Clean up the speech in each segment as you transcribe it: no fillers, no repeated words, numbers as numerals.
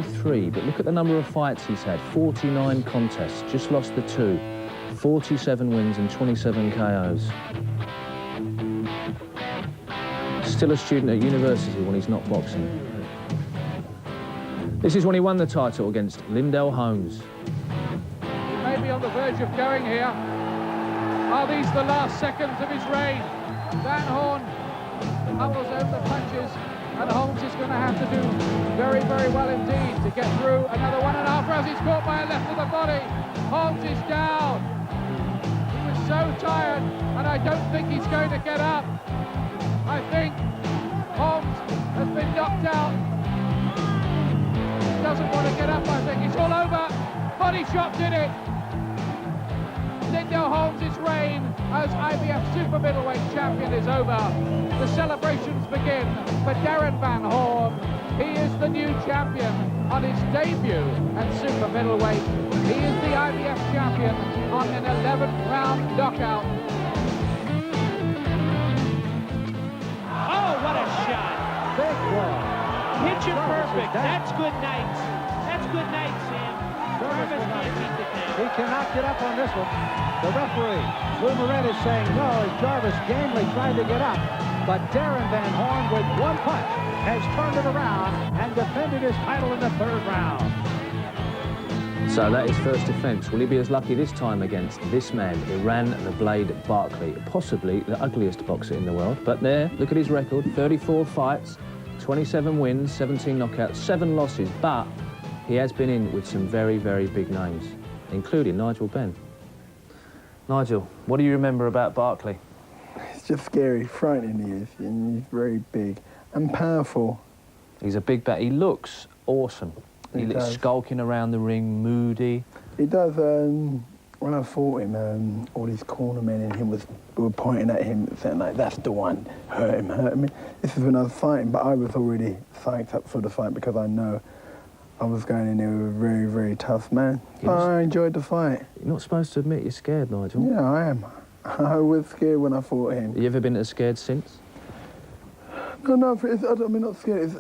33, but look at the number of fights he's had. 49 contests, just lost the 2. 47 wins and 27 KOs. Still a student at university when he's not boxing. This is when he won the title against Lindell Holmes. He may be on the verge of going here. Are these the last seconds of his reign? Van Horn humbles over the punches, and Holmes is going to have to do very, very well indeed to get through another 1.5 rounds. He's caught by a left of the body. Holmes is down. He was so tired, and I don't think he's going to get up. I think Holmes has been knocked out. He doesn't want to get up, I think. It's all over. Body shot did it. Lindell Holmes' reign as IBF Super Middleweight Champion is over. The celebrations begin for Darrin Van Horn. He is the new champion on his debut at Super Middleweight. He is the IBF champion on an 11th-round knockout. Oh, what a shot. Big one. Picture perfect. That's good night. That's good night, Sam. Jarvis can't beat the thing. He cannot get up on this one. The referee, Lou Moret, is saying no as Jarvis gamely tried to get up. But Darrin Van Horn, with one punch, has turned it around and defended his title in the 3rd round. So that is first defence. Will he be as lucky this time against this man, Iran the Blade Barkley? Possibly the ugliest boxer in the world. But there, look at his record. 34 fights, 27 wins, 17 knockouts, 7 losses. But he has been in with some very, very big names, including Nigel Benn. Nigel, what do you remember about Barkley? It's just scary, frightening he is, and he's very big and powerful. He's a big bat. He looks awesome. He looks skulking around the ring, moody. He does. When I fought him, all these cornermen in him were pointing at him, saying like, "That's the one. Hurt him, hurt him." This is when I was fighting, but I was already psyched up for the fight because I know I was going in there with a very, very tough man. But I enjoyed the fight. You're not supposed to admit you're scared, Nigel. Yeah, I am. I was scared when I fought him. Have you ever been as scared since? No, I mean, not scared.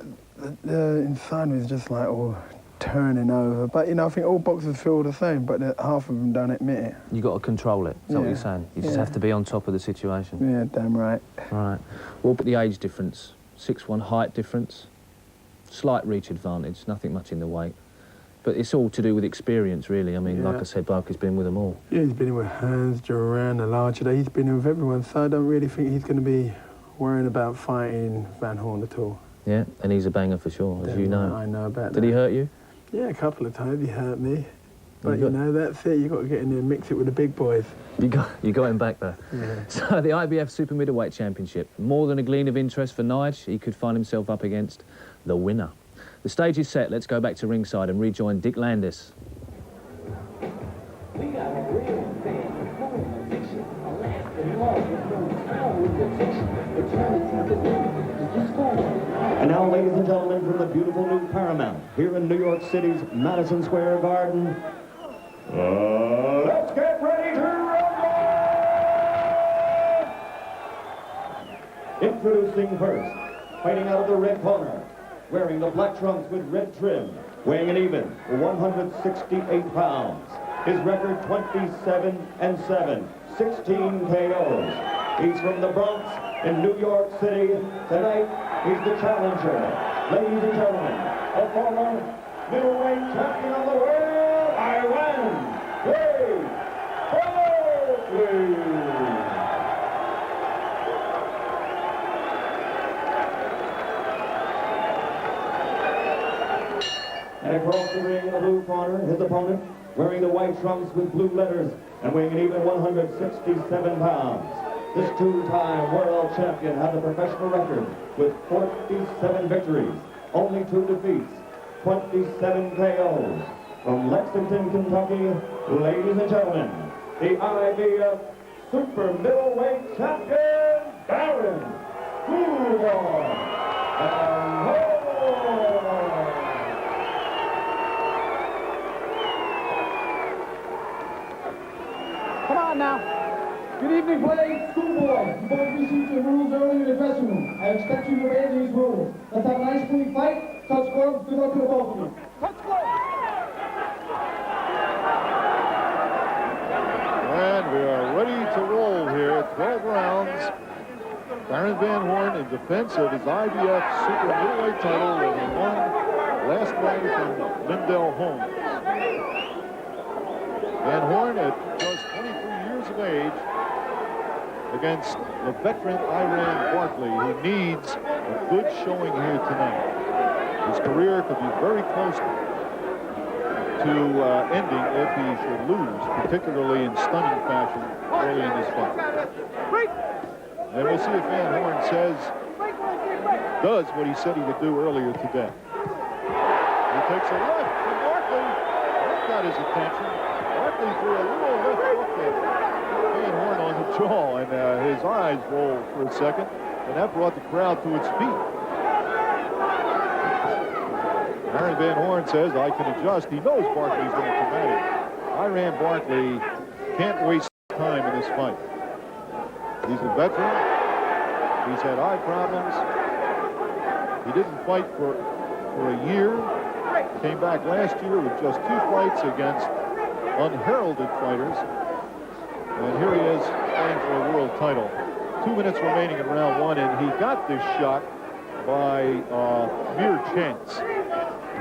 Inside me is just like all turning over. But, you know, I think all boxers feel the same, but half of them don't admit it. You got to control it, is that what you're saying? You just have to be on top of the situation. Yeah, damn right. Right. Well, but the age difference, 6'1", height difference, slight reach advantage, nothing much in the weight. But it's all to do with experience, really. I mean, like I said, Barkley's been with them all. Yeah, he's been in with Hans, Duran, the larger. He's been in with everyone, so I don't really think he's going to be worrying about fighting Van Horn at all. Yeah, and he's a banger for sure, as you know. I know about that. Did he hurt you? Yeah, a couple of times he hurt me. But, you know, that's it. You've got to get in there and mix it with the big boys. You got him back, though. Yeah. So the IBF Super Middleweight Championship. More than a gleam of interest for Nige. He could find himself up against the winner. The stage is set. Let's go back to ringside and rejoin Dick Landis. We got a real fan, fiction, Alaskan love with no power with the fiction, eternity, the just go. And now, ladies and gentlemen, from the beautiful new Paramount, here in New York City's Madison Square Garden, let's get ready to rumble! Introducing first, fighting out of the red corner, wearing the black trunks with red trim, weighing an even 168 pounds. His record 27-7, 16 KOs. He's from the Bronx in New York City. Tonight, he's the challenger. Ladies and gentlemen, a former middleweight champion of the world, Darrin Barkley. And across the ring in the blue corner, his opponent, wearing the white trunks with blue letters and weighing an even 167 pounds. This two-time world champion has a professional record with 47 victories, only 2 defeats, 27 KOs. From Lexington, Kentucky, ladies and gentlemen, the IBF Super Middleweight Champion, Darrin Van Horn. Come on now. Good evening, play. Schoolboy, you both received the rules early in the dressing room. I expect you to obey these rules. Let's have a nice, clean fight. Touch gloves. Good luck to the both of you. in defense of his IBF super middleweight title that he won last May from Lindell Holmes. Van Horn, at just 23 years of age, against the veteran Darrin Barkley, who needs a good showing here tonight. His career could be very close to ending if he should lose, particularly in stunning fashion early in this fight. And we'll see if Van Horn does what he said he would do earlier today. He takes a left from Barkley. That got his attention. Barkley threw a little left hook at Van Horn on the jaw, and his eyes rolled for a second, and that brought the crowd to its feet. Darrin Van Horn says, I can adjust. He knows Barkley's going to come at him. Darrin Barkley can't waste time in this fight. He's a veteran. He's had eye problems. He didn't fight for a year. Came back last year with just 2 fights against unheralded fighters. And here he is fighting for a world title. 2 minutes remaining in round 1, and he got this shot by mere chance.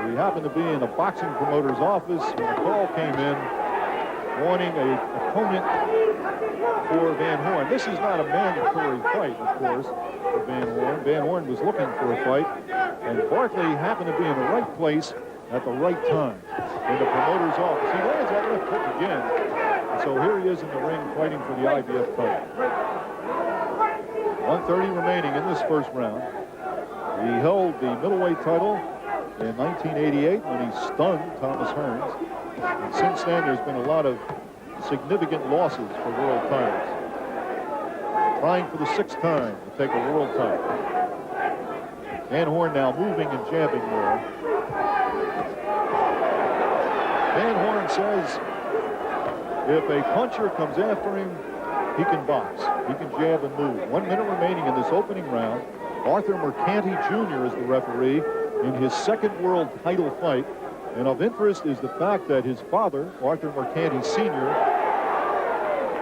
He happened to be in a boxing promoter's office when a call came in wanting an opponent for Van Horn. This is not a mandatory fight, of course, for Van Horn. Van Horn was looking for a fight, and Barkley happened to be in the right place at the right time in the promoter's office. He lands that left hook again, and so here he is in the ring fighting for the IBF title. 1:30 remaining in this first round. He held the middleweight title in 1988 when he stunned Thomas Hearns. And since then, there's been a lot of significant losses for world titles. Trying for the 6th time to take a world title. Van Horn now moving and jabbing more. Van Horn says if a puncher comes after him, he can box. He can jab and move. 1 minute remaining in this opening round. Arthur Mercanti Jr. is the referee in his 2nd world title fight. And of interest is the fact that his father, Arthur Mercanti Sr.,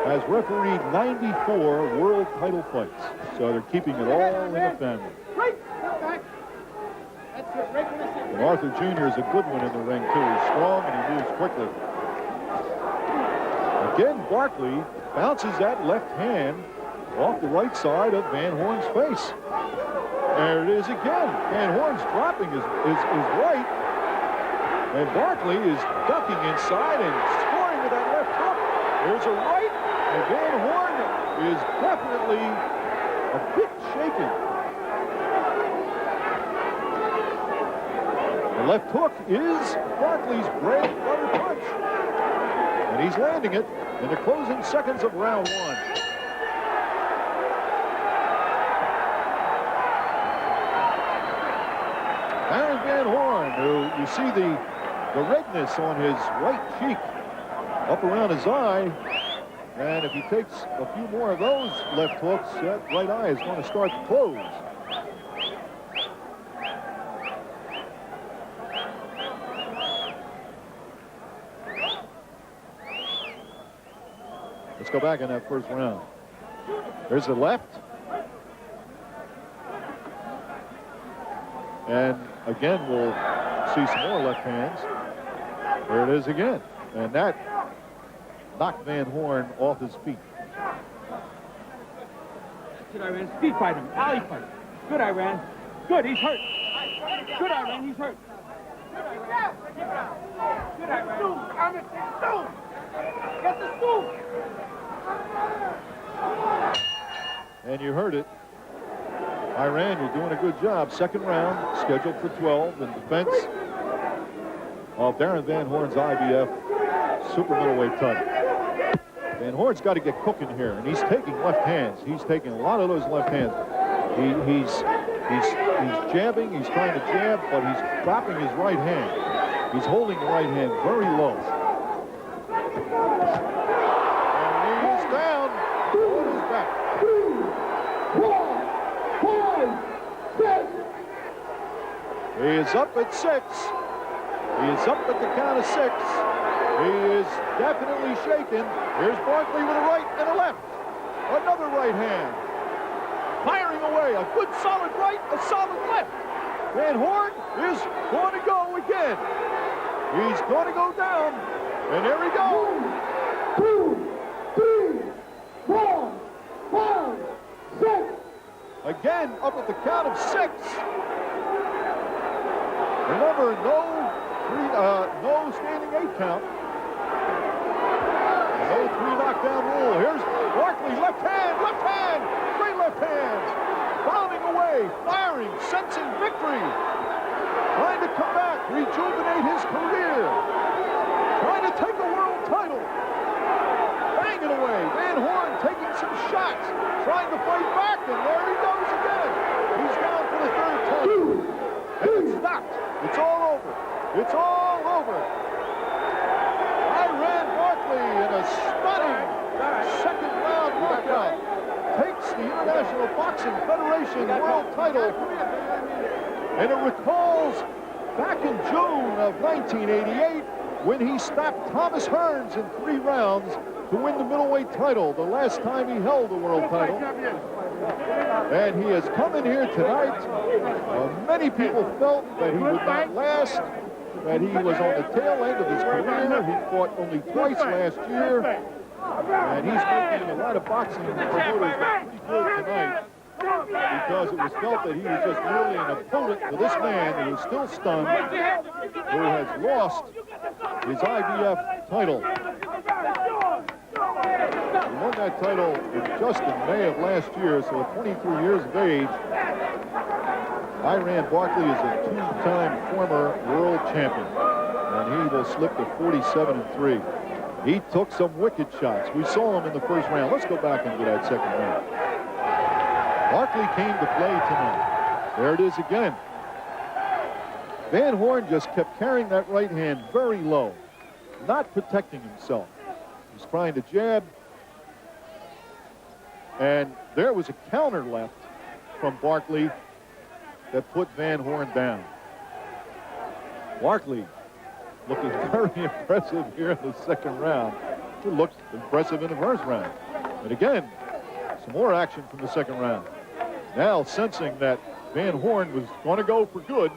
has refereed 94 world title fights. So they're keeping it all in the family. And Arthur Jr. is a good one in the ring, too. He's strong and he moves quickly. Again, Barkley bounces that left hand off the right side of Van Horn's face. There it is again. Van Horn's dropping his right. And Barkley is ducking inside and scoring with that left hook. There's a right, and Van Horn is definitely a bit shaken. The left hook is Barkley's bread and butter punch. And he's landing it in the closing seconds of round 1. Darrin Van Horn, who you see the redness on his right cheek up around his eye, and if he takes a few more of those left hooks, that right eye is going to start to close. Let's go back in that first round. There's the left. And again, we'll see some more left hands. There it is again. And that knocked Van Horn off his feet. Good, Darrin. Speed fight him. Alley fight. Good, Darrin. Good, he's hurt. Good, Darrin. He's hurt. Good, Darrin. Get the stool. And you heard it. Darrin, you're doing a good job. 2nd round, scheduled for 12 in defense of Darrin Van Horn's IBF super middleweight title. Van Horn's got to get cooking here, and he's taking left hands. He's taking a lot of those left hands. He's jabbing, he's trying to jab, but he's dropping his right hand. He's holding the right hand very low. And he's down on his back. 5, 6. He is up at 6. He is up at the count of 6. He is definitely shaken. Here's Barkley with a right and a left. Another right hand. Firing pounding away. A good solid right, a solid left. Van Horn is going to go again. He's going to go down, and there he goes. 2, 3, 4, 5, 6. Again, up at the count of 6. Remember, no standing 8 count. No 3 knockdown rule. Here's Barkley, left hand, great left hands. Bounding away, firing, sensing victory. Trying to come back, rejuvenate his career. Trying to take a world title. Banging away. Van Horn taking some shots. Trying to fight back, and there he goes again. He's down for the 3rd time. And it's stopped. It's all over. It's all over. Barkley in a stunning 2nd round knockout takes the International Boxing Federation world title, and it recalls back in June of 1988 when he stopped Thomas Hearns in 3 rounds to win the middleweight title, the last time he held the world title. And he has come in here tonight. Many people felt that he would not last, that he was on the tail end of his career. He fought only twice last year, and he's making a lot of boxing promoters look pretty good tonight, because it was felt that he was just merely an opponent for this man who is still stunned, who has lost his IBF title. He won that title just in May of last year, so at 23 years of age. Darrin Barkley is a 2-time former world champion, and he will slip to 47-3. He took some wicked shots. We saw him in the 1st round. Let's go back into that 2nd round. Barkley came to play tonight. There it is again. Van Horn just kept carrying that right hand very low, not protecting himself. He's trying to jab, and there was a counter left from Barkley that put Van Horn down. Barkley looking very impressive here in the 2nd round. He looked impressive in the 1st round. And again, some more action from the 2nd round. Now sensing that Van Horn was going to go for good,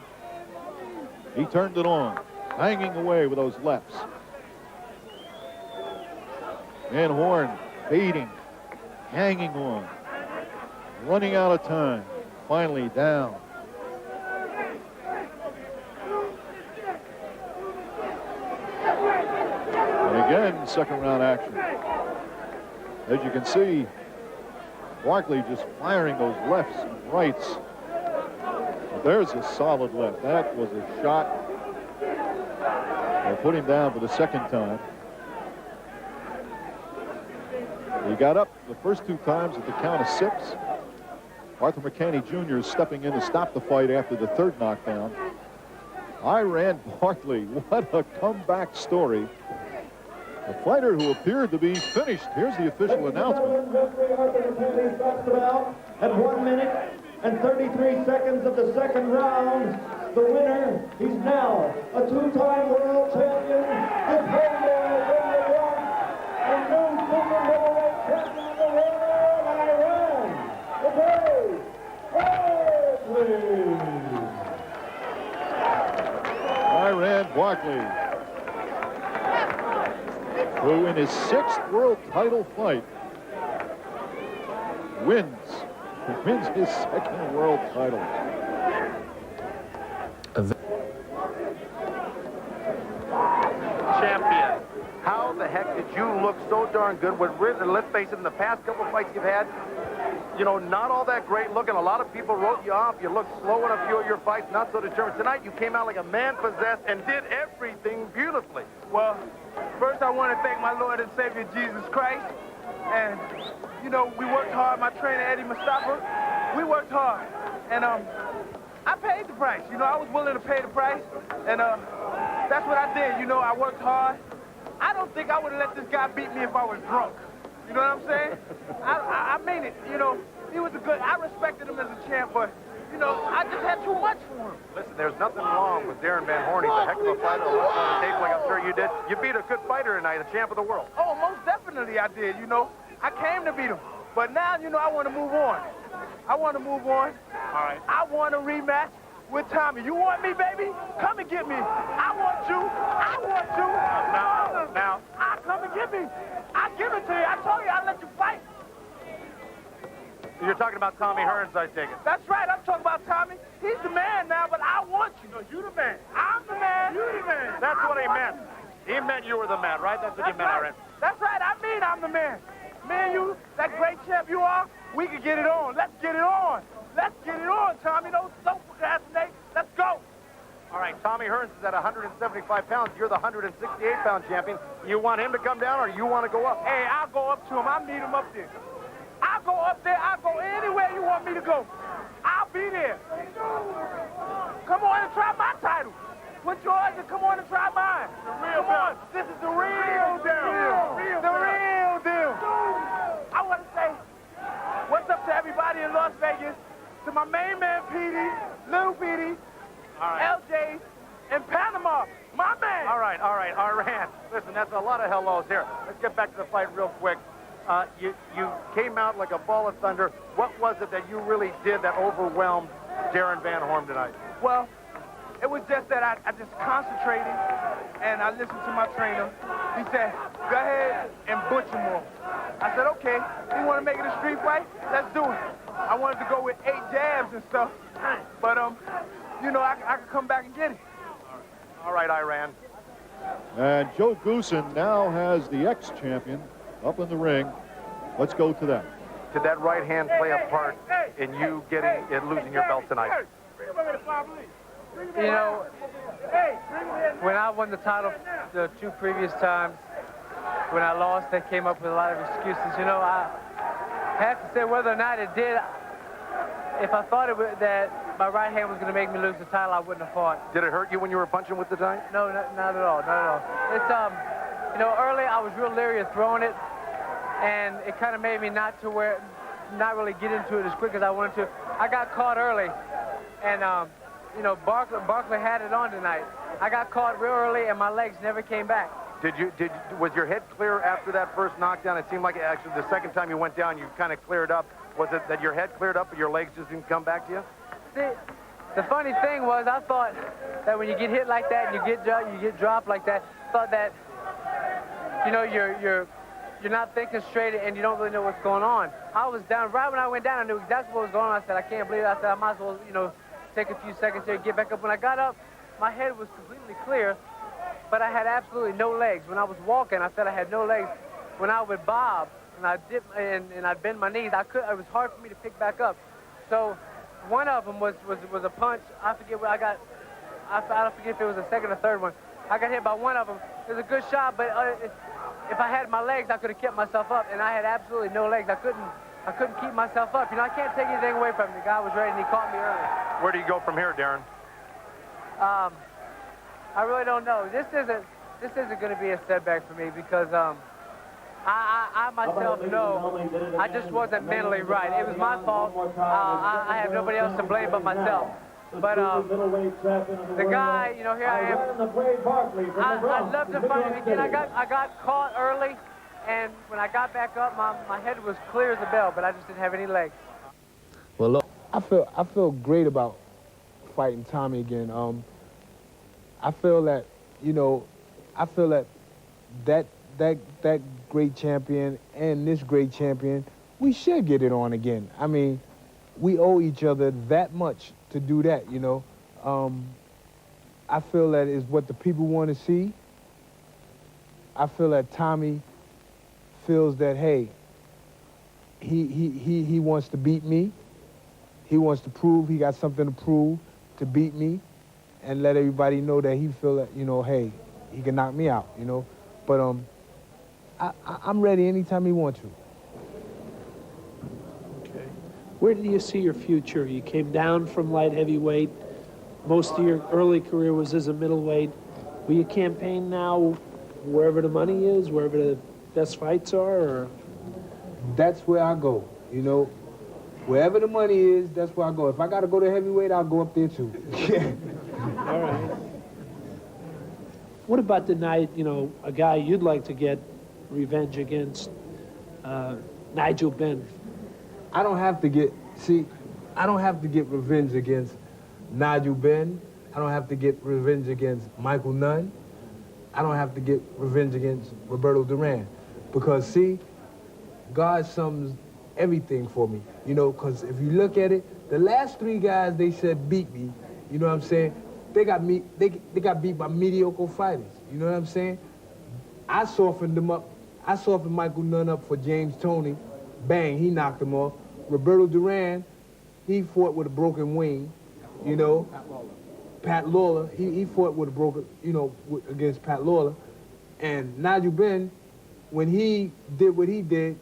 he turned it on, hanging away with those lefts. Van Horn fading, hanging on, running out of time, finally down. And again, 2nd round action. As you can see, Barkley just firing those lefts and rights. There's a solid left. That was a shot. They put him down for the 2nd time. He got up the first 2 times at the count of 6. Arthur McCanny Jr. is stepping in to stop the fight after the 3rd knockdown. Darrin Barkley, what a comeback story. A fighter who appeared to be finished. Here's the official announcement. Arthur McCanny stops the bout at 1 minute and 33 seconds of the 2nd round. The winner, he's now a 2-time world champion, the Playboy from New York, and new super middleweight champion of the world, Darrin the Brave Barkley. Darrin Barkley, who in his 6th world title fight wins his 2nd world title. Champion, how the heck did you look so darn good? Let's face it, in the past couple of fights you've had, you know, not all that great looking. A lot of people wrote you off. You looked slow in a few of your fights, not so determined. Tonight you came out like a man possessed and did everything beautifully. Well, first I want to thank my Lord and Savior Jesus Christ. And, you know, we worked hard. My trainer, Eddie Mustafa, we worked hard. And I paid the price. You know, I was willing to pay the price. And that's what I did. You know, I worked hard. I don't think I would have let this guy beat me if I was drunk. You know what I'm saying? I mean it. You know, he was a good, I respected him as a champ, but, you know, I just had too much for him. Listen, there's nothing wrong with Darrin Van Horn. He's a heck of a fighter. On the tape, like I'm sure you did. You beat a good fighter tonight, the champ of the world. Oh, most definitely I did, you know. I came to beat him. But now, you know, I want to move on. I want to move on. All right. I want a rematch with Tommy. You want me, baby? Come and get me. I want you. I want you. Now. Come and get me. I give it to you. I told you I'd let you fight. You're talking about Tommy Hearns, I take it. That's right. I'm talking about Tommy. He's the man now, but I want you. No, you the man. I'm the man. You the man. That's what he meant. He meant you were the man, right? That's what he meant, right. That's right. I mean I'm the man. Me and you, that great champ you are, we can get it on. Let's get it on. Let's get it on, Tommy. Don't procrastinate. Let's go. All right, Tommy Hearns is at 175 pounds. You're the 168-pound champion. You want him to come down, or you want to go up? Hey, I'll go up to him. I'll meet him up there. I'll go up there. I'll go anywhere you want me to go. I'll be there. Come on and try my title. Put yours and come on and try mine. The real deal. This is the real deal. The real deal. I want to say what's up to everybody in Las Vegas, to my main man, Petey, Little Petey, LJ, and Panama. My man. All right, Rand. Listen, that's a lot of hellos here. Let's get back to the fight real quick. You came out like a ball of thunder. What was it that you really did that overwhelmed Darrin Van Horn tonight? Well, it was just that I just concentrated, and I listened to my trainer. He said, go ahead and butcher more. I said, okay, you want to make it a street fight? Let's do it. I wanted to go with 8 jabs and stuff, but, you know, I could come back and get it. All right, Iran. And Joe Goosen now has the ex-champion up in the ring. Let's go to that. Did that right hand play a part in you getting and losing your belt tonight? You know, when I won the title the 2 previous times, when I lost, they came up with a lot of excuses. You know, I have to say whether or not it did, if I thought that my right hand was going to make me lose the title, I wouldn't have fought. Did it hurt you when you were punching with the knife? No, not at all, not at all. It's, you know, early I was real leery of throwing it, and it kind of made me not really get into it as quick as I wanted to. I got caught early, and, you know, Barkley had it on tonight. I got caught real early, and my legs never came back. Was your head clear after that first knockdown? It seemed like actually the second time you went down, you kind of cleared up. Was it that your head cleared up, but your legs just didn't come back to you? See, the funny thing was, I thought that when you get hit like that and you get dropped like that, I thought that, you know, you're not thinking straight and you don't really know what's going on. I was down right when I went down. I knew exactly what was going on. I said, I can't believe it. I said, I might as well, you know, take a few seconds here, get back up. When I got up, my head was completely clear, but I had absolutely no legs. When I was walking, I said I had no legs. When I would bob and I'd dip and I'd bend my knees, it was hard for me to pick back up. So one of them was a punch. I forget what I got. I forget if it was the second or third one. I got hit by one of them. It was a good shot, but if I had my legs, I could have kept myself up, and I had absolutely no legs. I couldn't keep myself up. You know, I can't take anything away from him. The guy was ready, and he caught me early. Where do you go from here, Darrin? I really don't know. This isn't going to be a setback for me because I myself know I just wasn't mentally right. It was my fault. I have nobody else to blame but myself. But the guy, you know, here I am. I'd love to fight him again. I got caught early, and when I got back up, my head was clear as a bell, but I just didn't have any legs. Well, look, I feel great about fighting Tommy again. I feel that, you know, that great champion and this great champion, we should get it on again. I mean, we owe each other that much to do that, you know. I feel that is what the people want to see. I feel that Tommy feels that, hey, he wants to beat me. He wants to prove he got something to prove to beat me and let everybody know that he feel that, you know, hey, he can knock me out, you know. But I'm ready anytime he wants to. Okay. Where do you see your future? You came down from light heavyweight. Most of your early career was as a middleweight. Will you campaign now wherever the money is, wherever the best fights are? Or? That's where I go, you know. Wherever the money is, that's where I go. If I got to go to heavyweight, I'll go up there too. All right. What about the night, you know, a guy you'd like to get revenge against, Nigel Benn. I don't have to get, see, I don't have to get revenge against Nigel Benn. I don't have to get revenge against Michael Nunn. I don't have to get revenge against Roberto Duran. Because, see, God sums everything for me. You know, because if you look at it, the last 3 guys they said beat me, you know what I'm saying? They got beat by mediocre fighters. You know what I'm saying? I softened them up. I softened Michael Nunn up for James Toney. Bang, he knocked him off. Roberto Duran, he fought with a broken wing, you know. Pat Lawler, he fought with a broken, you know, against Pat Lawler. And Nigel Benn, when he did what he did,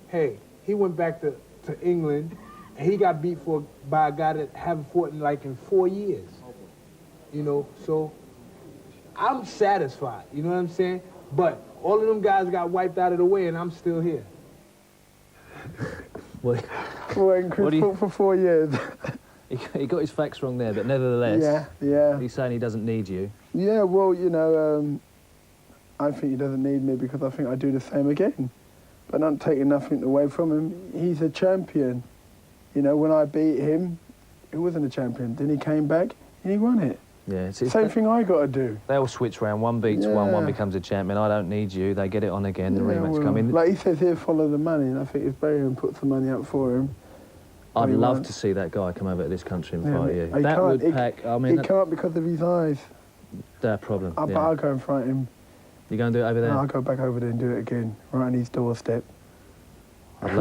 hey, he went back to England, and he got beat by a guy that haven't fought in 4 years. You know, so I'm satisfied, you know what I'm saying? But all of them guys got wiped out of the way, and I'm still here. When Chris fought for 4 years. He got his facts wrong there, but nevertheless, yeah. He's saying he doesn't need you. Yeah, well, you know, I think he doesn't need me because I think I do the same again. But not taking nothing away from him. He's a champion. You know, when I beat him, he wasn't a champion. Then he came back and he won it. Yeah, it's same thing I got to do. They all switch round. One beats one becomes a champion. I don't need you. They get it on again. The rematch come in. Like he says here, follow the money. And I think if Barry puts the money up for him, I'd love to see that guy come over to this country and fight you. That would pack. I mean, he can't because of his eyes. That problem. But I'll go and fight him. You going to do it over there? No, I'll go back over there and do it again, right on his doorstep.